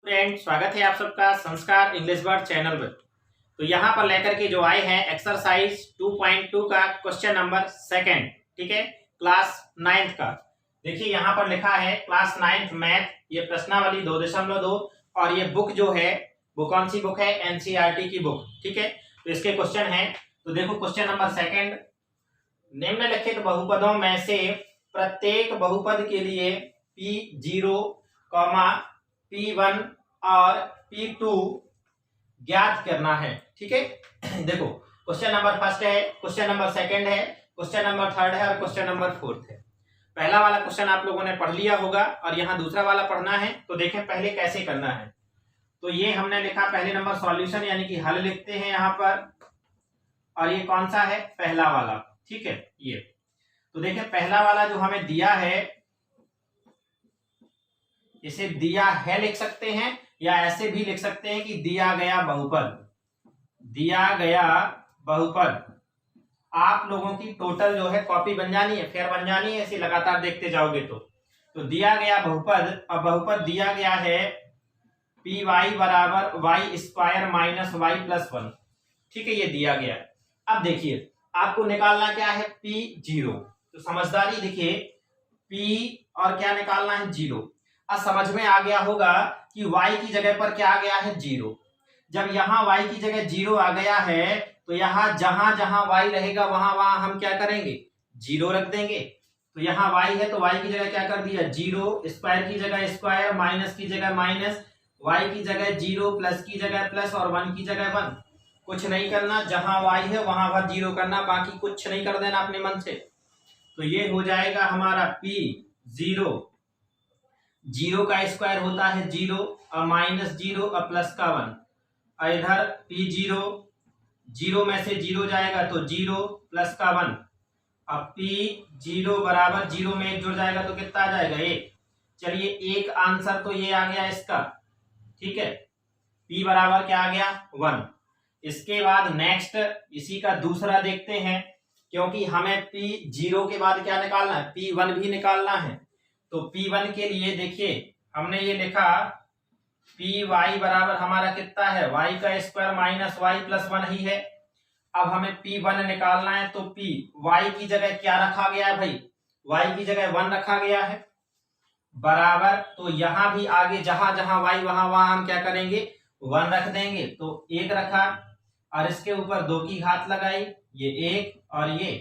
Friend, स्वागत है आप सबका संस्कार इंग्लिश वर्ड चैनल पर। तो यहाँ पर लेकर के जो आए हैं एक्सरसाइज 2.2 का क्वेश्चन नंबर सेकंड, ठीक है, क्लास 9th का। देखिए यहाँ पर लिखा है क्लास 9th मैथ, ये प्रश्नावली 2.2 और ये बुक जो है वो कौन सी बुक है? एनसीईआरटी की बुक, ठीक है। तो इसके क्वेश्चन है, तो देखो क्वेश्चन नंबर सेकंड, निम्नलिखित बहुपदों में से प्रत्येक बहुपद के लिए P0, P1 और P2 ज्ञात करना है, ठीक है। देखो क्वेश्चन नंबर फर्स्ट है, क्वेश्चन नंबर सेकंड है, क्वेश्चन नंबर थर्ड है और क्वेश्चन नंबर फोर्थ है। पहला वाला क्वेश्चन आप लोगों ने पढ़ लिया होगा और यहाँ दूसरा वाला पढ़ना है। तो देखें पहले कैसे करना है। तो ये हमने लिखा पहले नंबर सॉल्यूशन यानी कि हल लिखते हैं यहाँ पर, और ये कौन सा है? पहला वाला, ठीक है। ये तो देखें पहला वाला जो हमें दिया है, इसे दिया है लिख सकते हैं या ऐसे भी लिख सकते हैं कि दिया गया बहुपद। दिया गया बहुपद आप लोगों की टोटल जो है कॉपी बन जानी है, फेयर बन जानी है, ऐसे लगातार देखते जाओगे तो दिया गया बहुपद, अब बहुपद दिया गया है पी वाई बराबर y square minus y plus 1, ठीक है, ये दिया गया है। अब देखिए आपको निकालना क्या है? P0। तो समझदारी देखिए, P और क्या निकालना है? 0। अब समझ में आ गया होगा कि y की जगह पर क्या आ गया है? 0। जब यहाँ y की जगह 0 आ गया है तो यहाँ जहां जहां y रहेगा वहां वहां हम क्या करेंगे? 0 रख देंगे। तो यहाँ y है तो y की जगह क्या कर दिया? 0, स्क्वायर की जगह स्क्वायर, माइनस की जगह माइनस, y की जगह 0, प्लस की जगह प्लस और 1 की जगह 1। कुछ नहीं करना, जहां y है वहां पर 0 करना, बाकी कुछ नहीं कर देना अपने मन से। तो ये हो जाएगा हमारा P0, 0 का स्क्वायर होता है 0 और माइनस 0 और प्लस का 1, और इधर P0, 0 में से 0 जाएगा तो 0 प्लस का 1। अब P0 बराबर 0 में 1 जुड़ जाएगा तो कितना आ जाएगा? 1। चलिए एक आंसर तो ये आ गया इसका, ठीक है। P बराबर क्या आ गया? 1। इसके बाद नेक्स्ट इसी का दूसरा देखते हैं, क्योंकि हमें P0 के बाद क्या निकालना है? P1 भी निकालना है। तो P1 के लिए देखिए हमने ये लिखा Py बराबर हमारा कितना है? y का स्क्वायर माइनस वाई प्लस 1 ही है। अब हमें P1 निकालना है तो P y की जगह क्या रखा गया है भाई? y की जगह 1 रखा गया है बराबर, तो यहां भी आगे जहां जहां y वहां वहां हम क्या करेंगे? 1 रख देंगे। तो 1 रखा और इसके ऊपर 2 की घात लगाई, ये 1 और ये,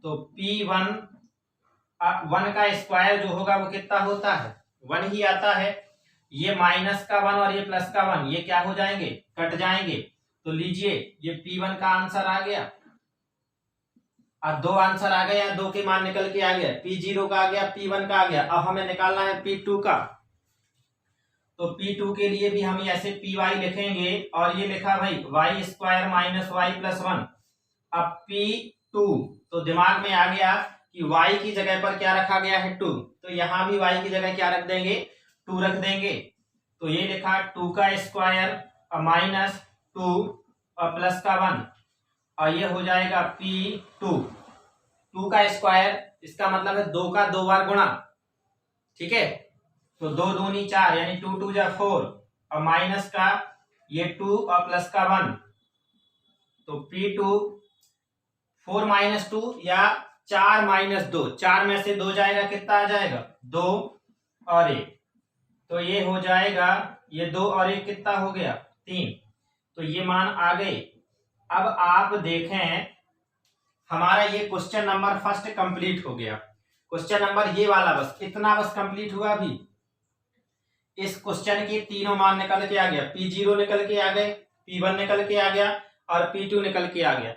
तो P1 1 का स्क्वायर जो होगा वो कितना होता है? 1 ही आता है। ये माइनस का 1 और ये प्लस का 1 ये क्या हो जाएंगे? कट जाएंगे। तो लीजिए ये P1 का आंसर आ गया और 2 आंसर आ गए, 2 के मान निकल के आ गया। P0 का आ गया, P1 का आ गया। अब हमें निकालना है P2 का। तो P2 के लिए भी हम ऐसे Py लिखेंगे और ये लिखा भाई y square minus y plus 1। अब P2 तो दिमाग में आ गया कि y की जगह पर क्या रखा गया है? 2। तो यहां भी y की जगह क्या रख देंगे? 2 रख देंगे। तो ये लिखा 2 का स्क्वायर और माइनस 2 और प्लस का 1, और ये हो जाएगा P2। 2 का स्क्वायर इसका मतलब है 2 का 2 बार गुणा, ठीक है। तो 2 दूनी 4 यानी 2 2 जा 4 और माइनस का ये 2 और प्लस का 1, तो P2 4 माइनस 2 या 4 माइनस 2, 4 में से 2 जाएगा, कितना आ जाएगा? 2 और 1। तो ये हो जाएगा, ये 2 और 1 कितना हो गया? 3। तो ये मान आ गए। अब आप देखें हमारा ये क्वेश्चन नंबर फर्स्ट कंप्लीट हो गया। क्वेश्चन नंबर ये वाला बस इतना बस कंप्लीट हुआ। भी इस क्वेश्चन के तीनों मान निकल के आ गया। P0 निकल के आ गए, P1 निकल के आ गया और P2 निकल के आ गया।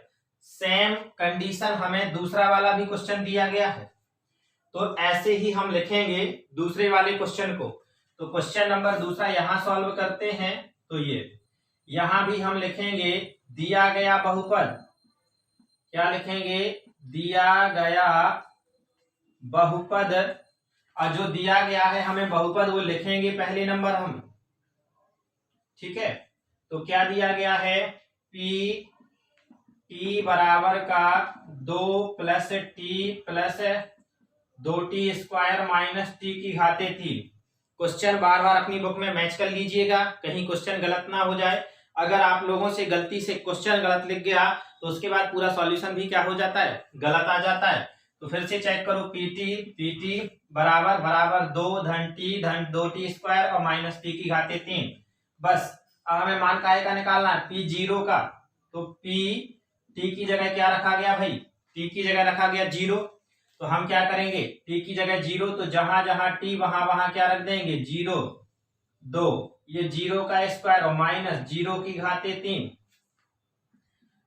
सेम कंडीशन हमें दूसरा वाला भी क्वेश्चन दिया गया है, तो ऐसे ही हम लिखेंगे दूसरे वाले क्वेश्चन को। तो क्वेश्चन नंबर दूसरा यहां सॉल्व करते हैं। तो ये यहां भी हम लिखेंगे दिया गया बहुपद, क्या लिखेंगे? दिया गया बहुपद, और जो दिया गया है हमें बहुपद वो लिखेंगे पहले नंबर हम, ठीक है। तो क्या दिया गया है? P बराबर का 2 plus T plus 2t square minus T की घाते 3 क्वेश्चन बार बार अपनी बुक में मैच कर लीजिएगा, कहीं क्वेश्चन गलत ना हो जाए। अगर आप लोगों से गलती से क्वेश्चन गलत लिख गया तो उसके बाद पूरा सॉल्यूशन भी क्या हो जाता है, गलत आ जाता है। तो फिर से चेक करो, पीटी बराबर बराबर 2 धन टी धन 2t स्क्वायर और माइनस टी की घाते 3। बस अब हमें मान काहे का निकालना है, पी जीरो का। तो पी टी की जगह क्या रखा गया भाई, टी की जगह रखा गया 0। तो हम क्या करेंगे, टी की जगह 0, तो जहां जहां टी वहां वहां क्या रख देंगे 0, 2, ये 0 का स्क्वायर और माइनस 0 की घाते 3,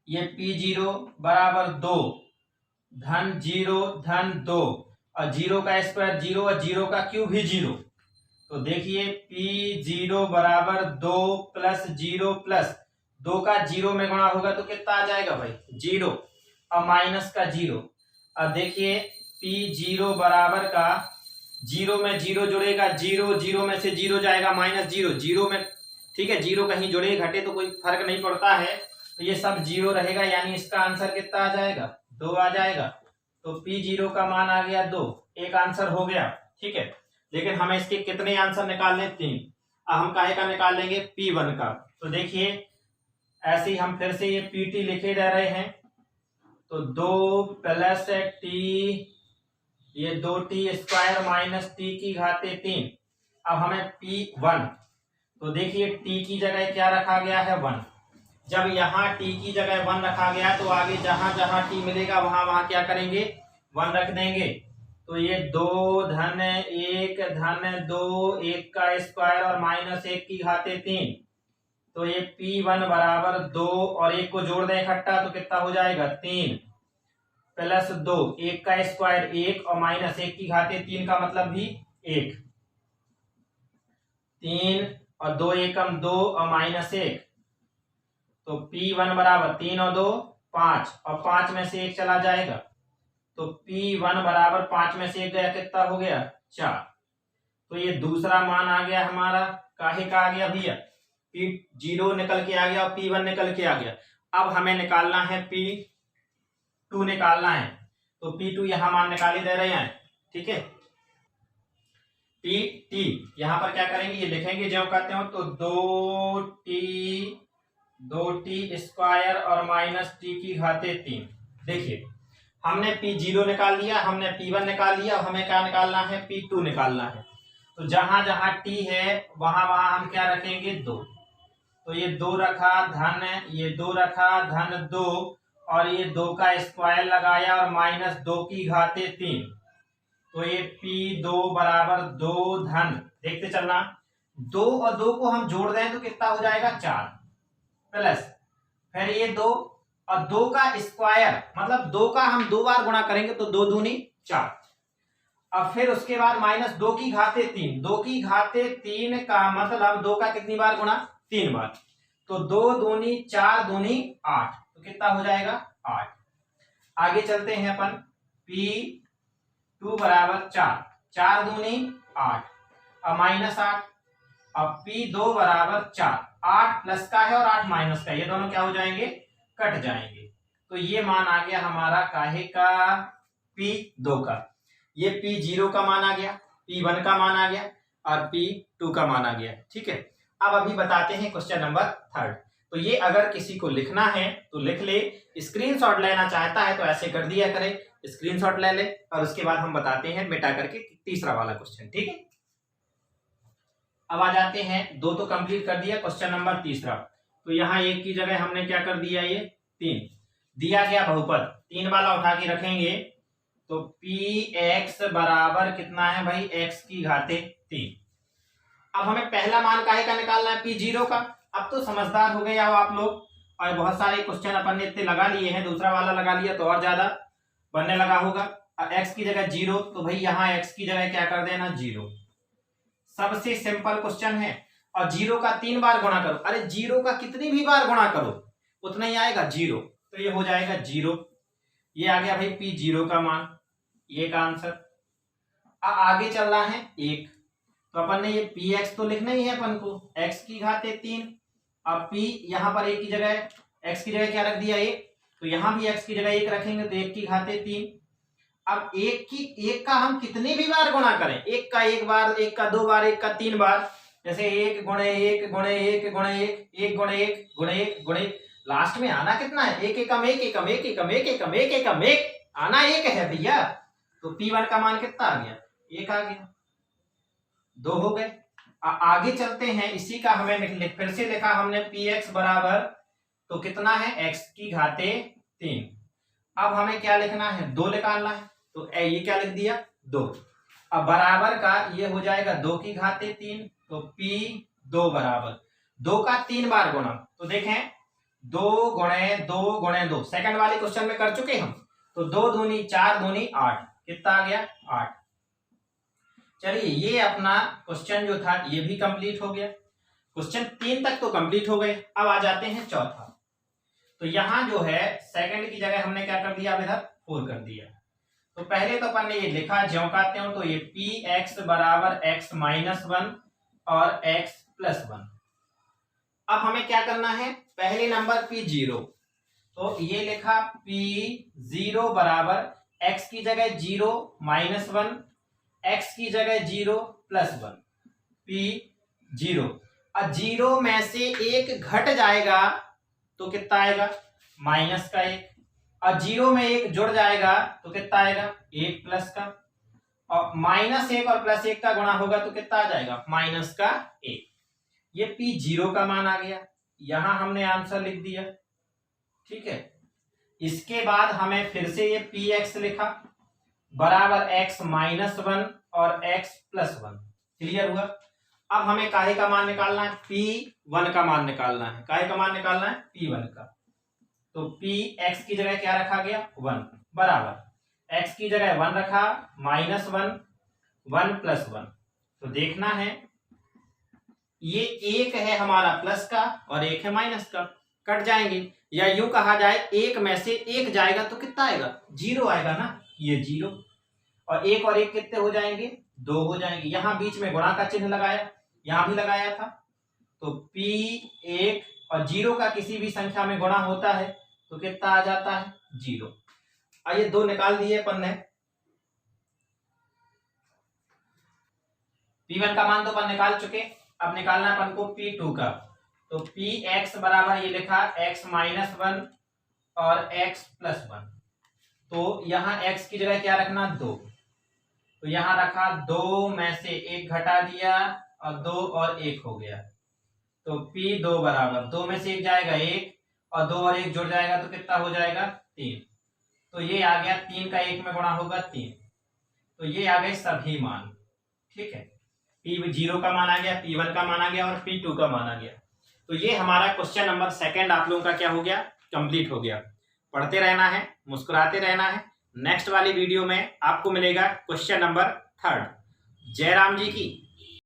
ये पी जीरो बराबर 2 धन 0 धन 2 और 0 का स्क्वायर 0 और 0 का क्यूब भी 0। तो देखिए पी जीरो बराबर 2 प्लस 0 प्लस 2 का 0 में गुणा होगा तो कितना आ जाएगा भाई 0 और माइनस का 0। अब देखिए पी जीरो बराबर का 0 में 0 जुड़ेगा 0, 0 में से 0 जाएगा माइनस 0, 0 में ठीक है 0 कहीं जुड़े घटे तो कोई फर्क नहीं पड़ता है, तो ये सब 0 रहेगा, यानी इसका आंसर कितना आ जाएगा 2 आ जाएगा। तो पी जीरो का मान आ गया 2, एक आंसर हो गया। ठीक है, लेकिन हमें इसके कितने आंसर निकालने 3। अब हम काहे का निकाल लेंगे P1 का। तो देखिए ऐसे ही हम फिर से ये PT लिखे जा रहे हैं, तो 2 प्लस टी, ये 2t स्क्वायर माइनस टी की घाते 3। अब हमें P1, तो देखिए t की जगह क्या रखा गया है 1। जब यहाँ t की जगह 1 रखा गया तो आगे जहां जहां t मिलेगा वहां वहां क्या करेंगे 1 रख देंगे। तो ये 2 धन 1 धन 2 1 का स्क्वायर और माइनस 1 की घाते 3। तो ये P1 बराबर 2 और 1 को जोड़ दें इकट्ठा तो कितना हो जाएगा 3 प्लस 2, 1 का स्क्वायर 1 और माइनस 1 की घाते 3 का मतलब भी 1, 3 और 2 एकम 2 और माइनस 1। तो P1 बराबर 3 और 2 5 और 5 में से 1 चला जाएगा, तो P1 बराबर 5 में से 1 गया कितना हो गया 4। तो ये दूसरा मान आ गया हमारा, काहे का आ गया भैया P0 निकल के आ गया और P1 निकल के आ गया। अब हमें निकालना है P2 निकालना है, तो P2 यहां मान निकाले दे रहे हैं। ठीक है, P यहां पर क्या करेंगे ये लिखेंगे जो कहते हो, तो 2t स्क्वायर और माइनस टी की घाते 3। देखिए हमने P0 निकाल लिया, हमने P1 निकाल लिया, हमें क्या निकालना है P2 निकालना है। तो जहां जहां t है वहां वहां हम क्या रखेंगे 2। तो ये 2 रखा धन, ये 2 रखा धन 2 और ये 2 का स्क्वायर लगाया और माइनस 2 की घाते 3। तो ये P2 बराबर 2 धन, देखते चलना 2 और 2 को हम जोड़ दें तो कितना हो जाएगा 4 प्लस, फिर ये 2 और 2 का स्क्वायर मतलब 2 का हम 2 बार गुणा करेंगे तो 2 दूनी 4। अब फिर उसके बाद माइनस 2 की घाते 3, 2 की घाते 3 का मतलब 2 का कितनी बार गुणा 3 बार, तो 2 दूनी 4 दूनी 8, तो कितना हो जाएगा 8। आगे चलते हैं अपन, P2 बराबर 4, 4 दूनी 8 और माइनस 8। अब P2 बराबर 4, 8 प्लस का है और 8 माइनस का, ये दोनों क्या हो जाएंगे कट जाएंगे। तो ये मान आ गया हमारा काहे का P2 का, ये P0 का मान आ गया, P1 का मान आ गया और P2 का मान आ गया। ठीक है, अब अभी बताते हैं क्वेश्चन नंबर 3। तो ये अगर किसी को लिखना है तो लिख ले, स्क्रीनशॉट लेना चाहता है तो ऐसे कर दिया करे, स्क्रीनशॉट ले ले और उसके बाद हम बताते हैं मिटा करके तीसरा वाला क्वेश्चन। ठीक है, अब आ जाते हैं, 2 तो कंप्लीट कर दिया, क्वेश्चन नंबर 3। तो यहाँ 1 की जगह हमने क्या कर दिया, ये 3 दिया गया बहुपद, 3 वाला उठा के रखेंगे तो Px बराबर कितना है भाई x की घाते 3। अब हमें पहला मान काहे का निकालना है P0 का। अब तो समझदार हो गए हो आप लोग, और बहुत सारे क्वेश्चन अपन ने इतने लगा लिए हैं, दूसरा वाला लगा लिया तो और ज्यादा बनने लगा होगा। x की जगह 0, तो भाई यहाँ x की जगह क्या कर देना 0, सबसे सिंपल क्वेश्चन है। और 0 का 3 बार गुणा करो, अरे 0 का कितनी भी बार गुणा करो उतना ही आएगा 0, तो ये हो जाएगा 0। ये आ गया भाई P0 का मान, ये का आंसर। आगे चल रहा है 1, तो अपन ने ये Px तो लिखना ही है अपन को, x की घाते 3। अब P यहाँ पर 1 की जगह x की जगह क्या रख दिया 1, तो यहाँ भी x की जगह 1 रखेंगे तो 1 की घाते 3। अब एक का हम कितनी भी बार गुणा करें, एक का एक बार, एक का दो बार, एक का तीन बार, जैसे एक गुणे एक गुणे एक गुणे एक, एक गुणे एक गुणे एक गुणे, लास्ट में आना कितना है, एक एकम एक एकम एक एकम एक एकम एक एकम एक, आना एक है भैया। तो P1 का मान कितना आ गया, एक आ गया, दो हो गए। आगे चलते हैं, इसी का हमें फिर से लिखा हमने Px बराबर, तो कितना है x की घाते 3। अब हमें क्या लिखना है, 2 निकालना है, तो ये क्या लिख दिया 2। अब बराबर का ये हो जाएगा 2 की घाते 3, तो P2 बराबर 2 का 3 बार गुणा, तो देखें 2 गुणे 2 गुणे 2 सेकंड वाले क्वेश्चन में कर चुके हम, तो 2 दूनी 4 दूनी 8, कितना आ गया 8। चलिए ये अपना क्वेश्चन जो था ये भी कंप्लीट हो गया, क्वेश्चन 3 तक तो कंप्लीट हो गए। अब आ जाते हैं चौथा, तो यहां जो है सेकंड की जगह हमने क्या कर दिया, अब इधर 4 कर दिया। तो पहले तो अपन ने ये लिखा ज्यों का त्यों, तो ये Px बराबर x माइनस 1 और x प्लस 1। अब हमें क्या करना है, पहले नंबर P0, तो ये लिखा P0 बराबर x की जगह 0 माइनस 1, x की जगह 0 प्लस 1, P0। अब 0 में से एक घट जाएगा तो कितना आएगा, माइनस का 1, और 0 में एक जुड़ जाएगा तो कितना आएगा, 1 प्लस का, और माइनस 1 और प्लस 1 का गुणा होगा तो कितना आ जाएगा, माइनस का 1। ये P0 का मान आ गया, यहां हमने आंसर लिख दिया, ठीक है। इसके बाद हमें फिर से ये Px लिखा बराबर x माइनस 1 और x प्लस 1, क्लियर हुआ। अब हमें काहे का मान निकालना है, P1 का मान निकालना है, काहे का मान निकालना है, P1 का। तो Px की जगह क्या रखा गया, 1 बराबर x की जगह 1 रखा, माइनस 1 1 प्लस 1। तो देखना है ये एक है हमारा प्लस का और एक है माइनस का, कट जाएंगे, या यूं कहा जाए एक में से एक जाएगा तो कितना आएगा, 0 आएगा ना, ये 0, और एक कितने हो जाएंगे, 2 हो जाएंगे। यहां बीच में गुणा का चिन्ह लगाया, यहां भी लगाया था, तो P1 और 0 का किसी भी संख्या में गुणा होता है तो कितना आ जाता है, 0। आइए 2 निकाल दिए अपन ने, P1 का मान तो अपन निकाल चुके, अब निकालना अपन को P2 का। तो Px बराबर ये लिखा x माइनस 1 और x प्लस 1, तो यहाँ x की जगह क्या रखना, 2, तो यहाँ रखा 2 में से 1 घटा दिया और 2 और 1 हो गया, तो P2 बराबर 2 में से 1 जाएगा 1 और 2 और 1 जुड़ जाएगा तो कितना हो जाएगा, 3। तो ये आ गया 3 का 1 में गुणा होगा 3, तो ये आ गए सभी मान, ठीक है। P0 का मान आ गया, P1 का मान आ गया और P2 का मान आ गया। तो ये हमारा क्वेश्चन नंबर सेकंड आप लोगों का क्या हो गया, कंप्लीट हो गया। पढ़ते रहना है, मुस्कुराते रहना है। नेक्स्ट वाली वीडियो में आपको मिलेगा क्वेश्चन नंबर 3। जय राम जी की।